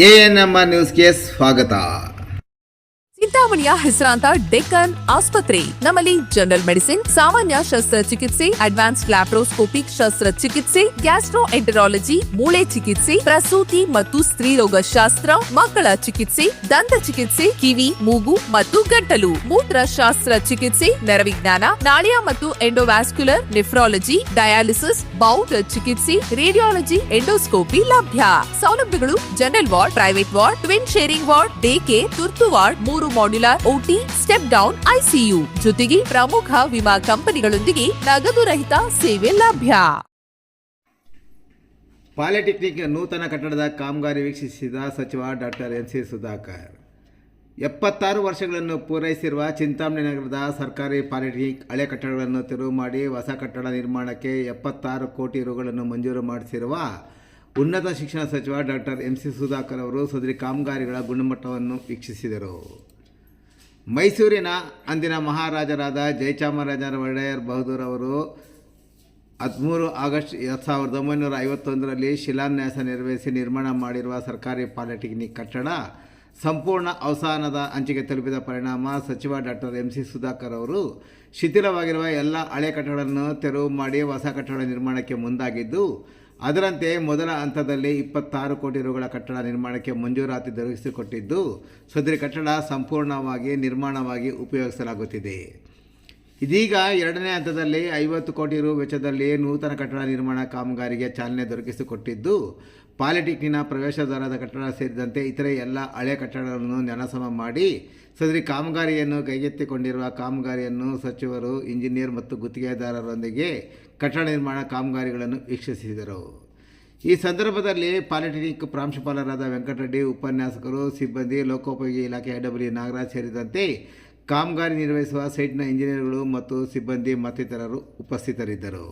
ANMR ನ್ಯೂಸ್ಗೆ ಸ್ವಾಗತ. ಚಿಂತಾಮಣಿಯ ಹೆಸರಾಂತ ಡೆಕ್ಕನ್ ಆಸ್ಪತ್ರೆ. ನಮ್ಮಲ್ಲಿ ಜನರಲ್ ಮೆಡಿಸಿನ್, ಸಾಮಾನ್ಯ ಶಸ್ತ್ರಚಿಕಿತ್ಸೆ, ಅಡ್ವಾನ್ಸ್ಡ್ ಲ್ಯಾಪ್ರೋಸ್ಕೋಪಿಕ್ ಶಸ್ತ್ರಚಿಕಿತ್ಸೆ, ಗ್ಯಾಸ್ಟ್ರೋಎಂಟರಾಲಜಿ, ಮೂಳೆ ಚಿಕಿತ್ಸೆ, ಪ್ರಸೂತಿ ಮತ್ತು ಸ್ತ್ರೀರೋಗ ಶಾಸ್ತ್ರ, ಮಕ್ಕಳ ಚಿಕಿತ್ಸೆ, ದಂತ ಚಿಕಿತ್ಸೆ, ಕಿವಿ, ಮೂಗು ಮತ್ತು ಗಂಟಲು, ಮೂತ್ರಶಾಸ್ತ್ರ ಚಿಕಿತ್ಸೆ, ನರವಿಜ್ಞಾನ, ನಾಳಿಯ ಮತ್ತು ಎಂಡೋವ್ಯಾಸ್ಕ್ಯುಲರ್, ನೆಫ್ರಾಲಜಿ, ಡಯಾಲಿಸಿಸ್, ಬೌಲ್ ಚಿಕಿತ್ಸೆ, ರೇಡಿಯಾಲಜಿ, ಎಂಡೋಸ್ಕೋಪಿ ಲಭ್ಯ. ಸೌಲಭ್ಯಗಳು general ward, private ward, twin sharing ward, day care, ತುರ್ತು ward, 3 modular OT, step down ICU ಜೊತೆಗೆ ಪ್ರಮುಖ ವಿಮಾ ಕಂಪನಿಗಳೊಂದಿಗೆ ನಗದು ರಹಿತ ಸೇವೆ ಲಭ್ಯ. ಪಾಲಿಟೆಕ್ನಿಕ್ ನೂತನ ಕಟ್ಟಡದ ಕಾಮಗಾರಿ ವೀಕ್ಷಿಸಿದ ಸಚಿವ ಡಾಕ್ಟರ್ ಎಂ ಸಿ ಸುಧಾಕರ್. 76 ವರ್ಷಗಳನ್ನು ಪೂರೈಸಿರುವ ಚಿಂತಾಮಣಿ ನಗರದ ಸರ್ಕಾರಿ ಪಾಲಿಟೆಕ್ನಿಕ್ ಹಳೆ ಕಟ್ಟಡಗಳನ್ನು ತೆರವು ಮಾಡಿ ಹೊಸ ಕಟ್ಟಡ ನಿರ್ಮಾಣಕ್ಕೆ 76 ಕೋಟಿ ರುಗಳನ್ನು ಮಂಜೂರು ಮಾಡಿಸಿರುವ ಉನ್ನತ ಶಿಕ್ಷಣ ಸಚಿವ ಡಾಕ್ಟರ್ ಎಂ ಸಿ ಸುಧಾಕರ್ ಅವರು ಸದರಿ ಕಾಮಗಾರಿಗಳ ಗುಣಮಟ್ಟವನ್ನು ವೀಕ್ಷಿಸಿದರು. ಮೈಸೂರಿನ ಅಂದಿನ ಮಹಾರಾಜರಾದ ಜಯಚಾಮರಾಜ ಒಡೆಯರ್ ಬಹದ್ದೂರ್ ಅವರು 13 ಆಗಸ್ಟ್ 1951ರಲ್ಲಿ ಶಿಲಾನ್ಯಾಸ ನೆರವೇರಿಸಿ ನಿರ್ಮಾಣ ಮಾಡಿರುವ ಸರ್ಕಾರಿ ಪಾಲಿಟೆಕ್ನಿಕ್ ಕಟ್ಟಡ ಸಂಪೂರ್ಣ ಅವಸಾನದ ಅಂಚಿಗೆ ತಲುಪಿದ ಪರಿಣಾಮ ಸಚಿವ ಡಾಕ್ಟರ್ ಎಂ ಸಿ ಸುಧಾಕರ್ ಅವರು ಶಿಥಿಲವಾಗಿರುವ ಎಲ್ಲ ಹಳೆ ಕಟ್ಟಡಗಳನ್ನು ತೆರವು ಮಾಡಿ ಹೊಸ ಕಟ್ಟಡ ನಿರ್ಮಾಣಕ್ಕೆ ಮುಂದಾಗಿದ್ದು, ಅದರಂತೆ ಮೊದಲ ಹಂತದಲ್ಲಿ 26 ಕೋಟಿ ರುಗಳ ಕಟ್ಟಡ ನಿರ್ಮಾಣಕ್ಕೆ ಮಂಜೂರಾತಿ ದೊರಕಿಸಿಕೊಟ್ಟಿದ್ದು, ಸದರಿ ಕಟ್ಟಡ ಸಂಪೂರ್ಣವಾಗಿ ನಿರ್ಮಾಣವಾಗಿ ಉಪಯೋಗಿಸಲಾಗುತ್ತಿದೆ. ಇದೀಗ ಎರಡನೇ ಹಂತದಲ್ಲಿ 50 ಕೋಟಿ ರು ವೆಚ್ಚದಲ್ಲಿ ನೂತನ ಕಟ್ಟಡ ನಿರ್ಮಾಣ ಕಾಮಗಾರಿಗೆ ಚಾಲನೆ ದೊರಕಿಸಿಕೊಟ್ಟಿದ್ದು, ಪಾಲಿಟೆಕ್ನಿಕ್ನ ಪ್ರವೇಶ ದ್ವಾರದ ಕಟ್ಟಡ ಸೇರಿದಂತೆ ಇತರೆ ಎಲ್ಲ ಹಳೆ ಕಟ್ಟಡಗಳನ್ನು ನೆಲಸಮ ಮಾಡಿ ಸದರಿ ಕಾಮಗಾರಿಯನ್ನು ಕೈಗೆತ್ತಿಕೊಂಡಿರುವ ಕಾಮಗಾರಿಯನ್ನು ಸಚಿವರು, ಇಂಜಿನಿಯರ್ ಮತ್ತು ಗುತ್ತಿಗೆದಾರರೊಂದಿಗೆ ಕಟ್ಟಡ ನಿರ್ಮಾಣ ಕಾಮಗಾರಿಗಳನ್ನು ವೀಕ್ಷಿಸಿದರು. ಈ ಸಂದರ್ಭದಲ್ಲಿ ಪಾಲಿಟೆಕ್ನಿಕ್ ಪ್ರಾಂಶುಪಾಲರಾದ ವೆಂಕಟರೆಡ್ಡಿ, ಉಪನ್ಯಾಸಕರು, ಸಿಬ್ಬಂದಿ, ಲೋಕೋಪಯೋಗಿ ಇಲಾಖೆ ಡಬ್ಲ್ಯೂ ನಾಗರಾಜ್ ಸೇರಿದಂತೆ ಕಾಮಗಾರಿ ನಿರ್ವಹಿಸುವ ಸೈಟ್ನ ಇಂಜಿನಿಯರ್ಗಳು ಮತ್ತು ಸಿಬ್ಬಂದಿ ಮತ್ತಿತರರು ಉಪಸ್ಥಿತರಿದ್ದರು.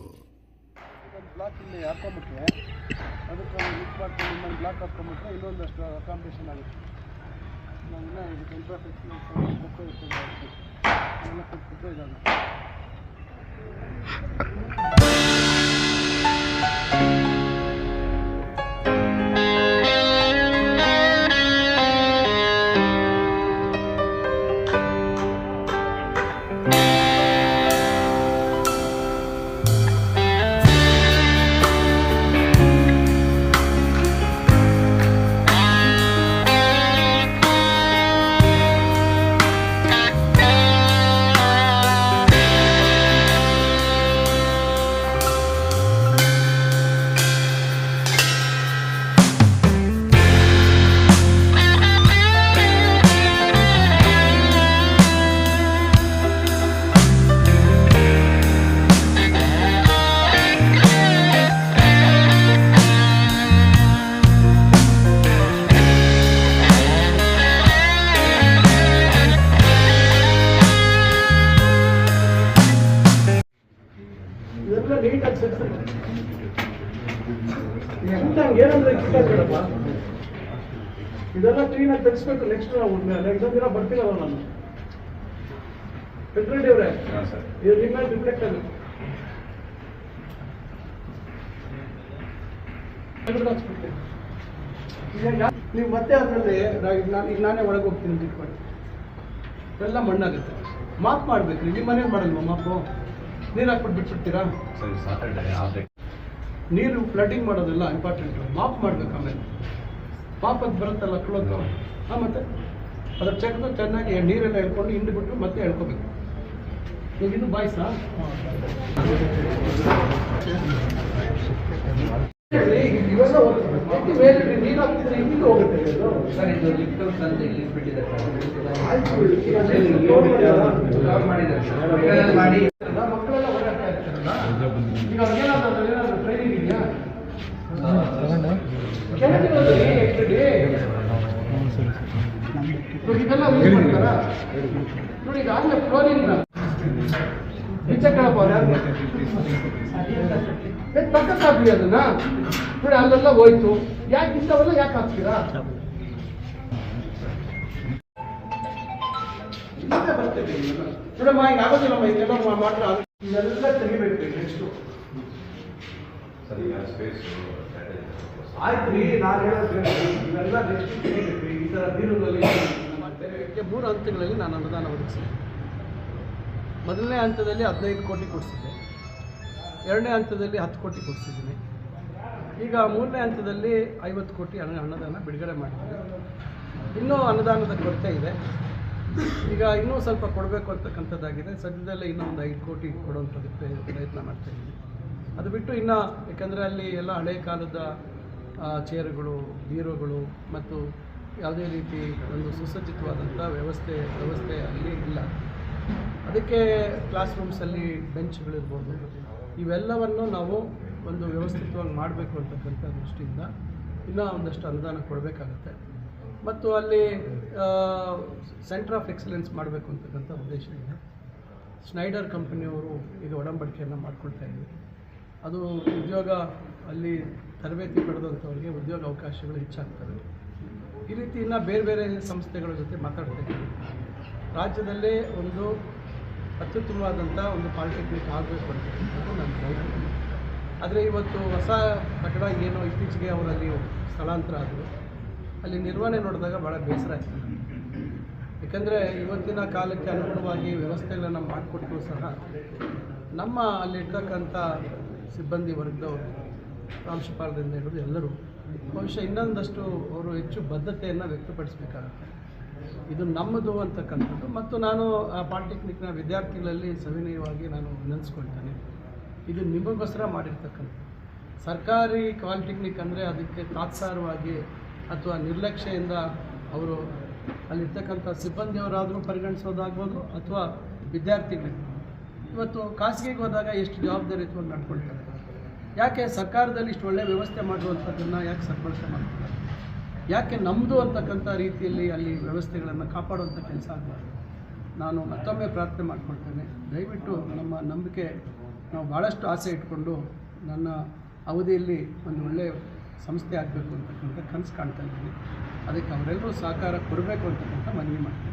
ಇದೆಲ್ಲ ಕ್ಲೀನಾಗಿ ತೆಗಿಸ್ಬೇಕು. ನೆಕ್ಸ್ಟ್ ಎಕ್ಸಾಮ್ ದಿನ ಬರ್ತಿಲ್ಲ ನಾನು ವೆಂಕಟರೆಡ್ಡಿ ಅವರೇ, ಇದು ನಿಮ್ಮ ಮೇಲೆ ರಿಫ್ಲೆಕ್ಟ್ ಆಗುತ್ತೆ. ನೀವು ಮತ್ತೆ ಅದರಲ್ಲಿ ಈಗ ನಾನೇ ಒಳಗೆ ಹೋಗ್ತೀನಿ ಅಂತ ಇಟ್ಕೊಂಡು ಎಲ್ಲ ಮಣ್ಣಾಗುತ್ತೆ. ಮಾಪ್ ಮಾಡ್ಬೇಕು. ನಿಮ್ಮ ಮನೇಲಿ ಮಾಡಲ್ವಾ ಮಾಪು? ನೀರು ಹಾಕ್ಬಿಟ್ಟು ಬಿಟ್ಬಿಡ್ತೀರಾ? ನೀರು ಫ್ಲಡ್ಡಿಂಗ್ ಮಾಡೋದೆಲ್ಲ ಇಂಪಾರ್ಟೆಂಟು. ಮಾಪ್ ಮಾಡ್ಬೇಕು. ಆಮೇಲೆ ಮಾಪ್ ಅದು ಬರುತ್ತಲ್ಲ ಕ್ಲೋತು, ಮತ್ತು ಅದ್ರ ಚೆಕ್ದು ಚೆನ್ನಾಗಿ ನೀರೆಲ್ಲ ಹೇಳ್ಕೊಂಡು ಹಿಂಡ್ಬಿಟ್ಟು ಮತ್ತೆ ಹೇಳ್ಕೋಬೇಕು. ನೀವು ಇನ್ನು ಬಾಯ್ಸಾ ಇವೆಲ್ಲ ನೀರು ಹಾಕ್ತಿದ್ರೆ ಹಿಂದಿಗೆ ಹೋಗುತ್ತೆ ಸರ್. ಇದು ಲಿಫ್ಟ್ ಅಂತ ಇಲ್ಲಿ ಬಿಟ್ಟಿದ್ದಾರೆ ಮಕ್ಕಳೆಲ್ಲ ಓಡಾಡ್ತಾ ಇರ್ತಾರಲ್ಲ. ಈಗ ಅವ್ರಿಗೇನಾದ್ರು ಟ್ರೈನಿಂಗ್ ಇದೆಯಾ? ಇದೆಲ್ಲ ಯೂಸ್ ಮಾಡ್ತಾರ ನೋಡಿ. ಈಗ ಆಗಲೇ ಫ್ಲೋರಿನ್ ಈಚೆ ಕೇಳಪ್ಪ ಅವ್ರು ಯಾರು ತಕ್ಕತ್ತಾಗ್ಲಿ ಅದನ್ನ ನೋಡಿ. ಅಲ್ಲೆಲ್ಲ ಹೋಯ್ತು. ಯಾಕೆ ಇಂಥವೆಲ್ಲ ಯಾಕೆ ಹಾಕ್ತೀರಾ? ಬರ್ತೇವೆ ನೋಡಮ್ಮ. ಈಗ ಆಗೋದಿಲ್ಲಮ್ಮ. ಇದೆಲ್ಲ ಮಾತ್ರ ಇದೆಲ್ಲ ತೆಗಿಬೇಕು. ನೆಕ್ಸ್ಟು ಆಯ್ತು ರೀ, ನಾನು ಹೇಳೋದು ಇವೆಲ್ಲ ನೆಕ್ಸ್ಟ್ ಈ ಥರ ಬೀರುಗಳಲ್ಲಿ ಮಾಡ್ತೇವೆ. 3 ಹಂತಗಳಲ್ಲಿ ನಾನು ಅನುದಾನ ಒದಗಿಸಿದೆ. ಮೊದಲನೇ ಹಂತದಲ್ಲಿ 15 ಕೋಟಿ ಕೊಡಿಸಿದ್ದೆ, 2ನೇ ಹಂತದಲ್ಲಿ 10 ಕೋಟಿ ಕೊಡಿಸಿದ್ದೀನಿ. ಈಗ 3ನೇ ಹಂತದಲ್ಲಿ 50 ಕೋಟಿ ಅನುದಾನ ಬಿಡುಗಡೆ ಮಾಡಿದ್ದೀನಿ. ಇನ್ನೂ ಅನುದಾನದ ಕೊರತೆ ಇದೆ. ಈಗ ಇನ್ನೂ ಸ್ವಲ್ಪ ಕೊಡಬೇಕು ಅಂತಕ್ಕಂಥದ್ದಾಗಿದೆ. ಸದ್ಯದಲ್ಲೇ ಇನ್ನೂ ಒಂದು 5 ಕೋಟಿ ಕೊಡುವಂಥದ್ದಕ್ಕೆ ಪ್ರಯತ್ನ ಮಾಡ್ತಾಯಿದ್ದೀನಿ. ಅದು ಬಿಟ್ಟು ಇನ್ನು, ಯಾಕಂದರೆ ಅಲ್ಲಿ ಎಲ್ಲ ಹಳೆಯ ಕಾಲದ ಚೇರುಗಳು, ಬೀರುಗಳು ಮತ್ತು ಯಾವುದೇ ರೀತಿ ಒಂದು ಸುಸಜ್ಜಿತವಾದಂಥ ವ್ಯವಸ್ಥೆ ಅಲ್ಲಿ ಇಲ್ಲ. ಅದಕ್ಕೆ ಕ್ಲಾಸ್ ರೂಮ್ಸಲ್ಲಿ ಬೆಂಚ್ಗಳಿರ್ಬೋದು, ಇವೆಲ್ಲವನ್ನು ನಾವು ಒಂದು ವ್ಯವಸ್ಥಿತವಾಗಿ ಮಾಡಬೇಕು ಅಂತಕ್ಕಂಥ ದೃಷ್ಟಿಯಿಂದ ಇನ್ನೂ ಒಂದಷ್ಟು ಅನುದಾನ ಕೊಡಬೇಕಾಗತ್ತೆ. ಮತ್ತು ಅಲ್ಲಿ ಸೆಂಟರ್ ಆಫ್ ಎಕ್ಸಲೆನ್ಸ್ ಮಾಡಬೇಕು ಅಂತಕ್ಕಂಥ ಉದ್ದೇಶ ಇದೆ. ಸ್ನೈಡರ್ ಕಂಪನಿಯವರು ಈಗ ಒಡಂಬಡಿಕೆಯನ್ನು ಮಾಡ್ಕೊಳ್ತಾ ಇದ್ದೀವಿ. ಅದು ಉದ್ಯೋಗ, ಅಲ್ಲಿ ತರಬೇತಿ ಪಡೆದಂಥವ್ರಿಗೆ ಉದ್ಯೋಗ ಅವಕಾಶಗಳು ಹೆಚ್ಚಾಗ್ತವೆ. ಈ ರೀತಿ ಇನ್ನು ಬೇರೆ ಬೇರೆ ಸಂಸ್ಥೆಗಳ ಜೊತೆ ಮಾತಾಡ್ತಾ ಇದ್ದೀವಿ. ರಾಜ್ಯದಲ್ಲೇ ಒಂದು ಅತ್ಯುತ್ತಮವಾದಂಥ ಒಂದು ಪಾಲಿಟೆಕ್ನಿಕ್ ಆಗಬೇಕು ಅಂತಕ್ಕಂಥದ್ದು ನನ್ನ ಪ್ರಯತ್ನ. ಆದರೆ ಇವತ್ತು ಹೊಸ ಕಟ್ಟಡ ಏನೋ ಇತ್ತೀಚೆಗೆ ಅವರಲ್ಲಿ ಸ್ಥಳಾಂತರ ಆದರು, ಅಲ್ಲಿ ನಿರ್ವಹಣೆ ನೋಡಿದಾಗ ಭಾಳ ಬೇಸರ ಆಯಿತು. ಯಾಕಂದರೆ ಇವತ್ತಿನ ಕಾಲಕ್ಕೆ ಅನುಗುಣವಾಗಿ ವ್ಯವಸ್ಥೆಗಳನ್ನು ಮಾಡಿಕೊಟ್ಟರೂ ಸಹ ನಮ್ಮ ಅಲ್ಲಿರ್ತಕ್ಕಂಥ ಸಿಬ್ಬಂದಿ ವರ್ಗದವರು, ಪ್ರಾಂಶುಪಾಲರಿಂದ ಹಿಡಿದು ಎಲ್ಲರೂ ಬಹುಶಃ ಇನ್ನೊಂದಷ್ಟು ಅವರು ಹೆಚ್ಚು ಬದ್ಧತೆಯನ್ನು ವ್ಯಕ್ತಪಡಿಸಬೇಕಾಗುತ್ತೆ. ಇದು ನಮ್ಮದು ಅಂತಕ್ಕಂಥದ್ದು. ಮತ್ತು ನಾನು ಆ ಪಾಲಿಟೆಕ್ನಿಕ್ನ ವಿದ್ಯಾರ್ಥಿಗಳಲ್ಲಿ ಸವಿನಯವಾಗಿ ನಾನು ನೆನೆಸ್ಕೊಳ್ತೇನೆ, ಇದು ನಿಮಗೋಸ್ಕರ ಮಾಡಿರ್ತಕ್ಕಂಥ ಸರ್ಕಾರಿ ಪಾಲಿಟೆಕ್ನಿಕ್ ಅಂದರೆ ಅದಕ್ಕೆ ತಾತ್ಸಾರವಾಗಿ ಅಥವಾ ನಿರ್ಲಕ್ಷ್ಯದಿಂದ ಅವರು ಅಲ್ಲಿರ್ತಕ್ಕಂಥ ಸಿಬ್ಬಂದಿಯವರಾದರೂ ಪರಿಗಣಿಸೋದಾಗ್ಬೋದು ಅಥವಾ ವಿದ್ಯಾರ್ಥಿಗಳು. ಇವತ್ತು ಖಾಸಗಿಗೆ ಹೋದಾಗ ಎಷ್ಟು ಜವಾಬ್ದಾರಿತ್ವವನ್ನು ನಡ್ಕೊಳ್ತಾರೆ. ಯಾಕೆ ಸರ್ಕಾರದಲ್ಲಿ ಇಷ್ಟು ಒಳ್ಳೆಯ ವ್ಯವಸ್ಥೆ ಮಾಡುವಂಥದ್ದನ್ನು ಯಾಕೆ ಸದ್ಬಳಕೆ ಮಾಡ್ತಾರೆ? ಯಾಕೆ ನಮ್ಮದು ಅಂತಕ್ಕಂಥ ರೀತಿಯಲ್ಲಿ ಅಲ್ಲಿ ವ್ಯವಸ್ಥೆಗಳನ್ನು ಕಾಪಾಡುವಂಥ ಕೆಲಸ ಆಗಬಾರ್ದು? ನಾನು ಮತ್ತೊಮ್ಮೆ ಪ್ರಾರ್ಥನೆ ಮಾಡ್ಕೊಳ್ತೇನೆ, ದಯವಿಟ್ಟು ನಮ್ಮ ನಂಬಿಕೆ, ನಾವು ಭಾಳಷ್ಟು ಆಸೆ ಇಟ್ಕೊಂಡು ನನ್ನ ಅವಧಿಯಲ್ಲಿ ಒಂದು ಒಳ್ಳೆಯ ಸಂಸ್ಥೆ ಆಗಬೇಕು ಅಂತಕ್ಕಂಥ ಕನಸು ಕಾಣ್ತಾ ಇದ್ದೀನಿ. ಅದಕ್ಕೆ ಅವರೆಲ್ಲರೂ ಸಹಕಾರ ಕೊಡಬೇಕು ಅಂತಕ್ಕಂಥ ಮನವಿ ಮಾಡ್ತೀನಿ.